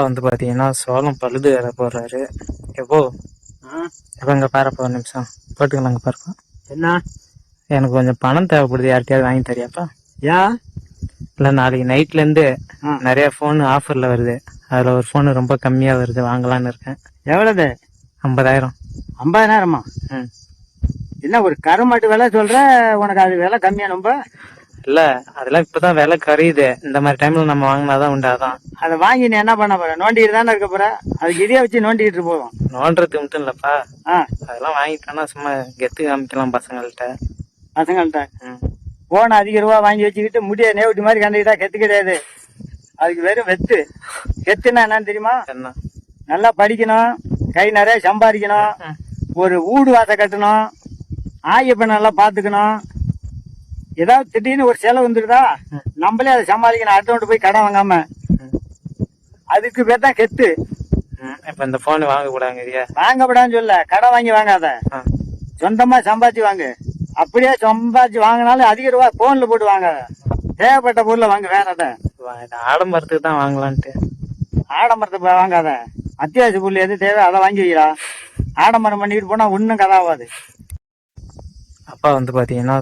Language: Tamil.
வந்து பாத்தீங்கன்னா சோளம் பழுது வேலை போடுறாரு. எப்போ எப்போ இங்க பாருப்பா ஒரு நிமிஷம் போட்டுக்கலாங்க பாருப்பா. என்ன எனக்கு கொஞ்சம் பணம் தேவைப்படுது, யார்கிட்டயாவது வாங்கி தரியாப்பா? ஏன் இல்ல நாளைக்கு நைட்ல இருந்து நிறைய போன் ஆஃபர்ல வருது. அதுல ஒரு போன் ரொம்ப கம்மியா வருது, வாங்கலான்னு இருக்கேன். எவ்வளவு? 50,000. 50,000மா? என்ன ஒரு கருமாட்டு விலை சொல்ற, உனக்கு அது விலை கம்மியா? ரொம்ப இல்ல அதெல்லாம் இப்பதான் விலை கரையுது. இந்த மாதிரி டைம்ல நம்ம வாங்கினாதான் உண்டு. அதான் அதை வாங்கி நீ என்ன பண்ண போற? நோண்டிட்டு தானே இருக்க போற. அதுக்கு இதைய வச்சு நோண்டிட்டு போவோம். நோண்டுறது மட்டும் இல்லப்பா, அதெல்லாம் வாங்கிட்டோம்னா சும்மா கெத்து காமிக்கலாம் பசங்கள்ட்ட. போன அதிக ரூபா வாங்கி வச்சுக்கிட்டு முடிய நேவட்டி மாதிரி கண்டுக்கிட்டா கெத்து கிடையாது. அதுக்கு வெறும் வெத்து. கெத்துனா என்னன்னு தெரியுமா? என்ன? நல்லா படிக்கணும், கை நிறைய சம்பாதிக்கணும், ஒரு வீடு வாச கட்டணும், ஆயப்ப நல்லா பாத்துக்கணும். ஏதாவது திடீர்னு ஒரு செலவு வந்துருதா, நம்மளே அதை சமாளிக்கணும். அடுத்தவங்க போய் கடன் வாங்காம. அதுக்கு பேர் தான் கெத்து. இப்ப இந்த போன் வாங்க கூடாது, வாங்கப்படான்னு சொல்ல, கடன் வாங்கி வாங்காத, சொந்தமா சம்பாதிச்சு வாங்கு. அப்படியே சம்பாதிச்சு வாங்கினாலும் அதிக ரூபா போன்ல போட்டு வாங்காத. தேவைப்பட்ட பொருளை வாங்க. வேற ஆடம்பரத்துக்கு தான் வாங்கலான்ட்டு. ஆடம்பரத்தை வாங்காத. அத்தியாவசிய பொருள் எது தேவை அதை வாங்கி வைக்கிறா. ஆடம்பரம் பண்ணிட்டு போனா ஒன்னும் கதாவாது. அப்பா வந்து பாத்தீங்கன்னா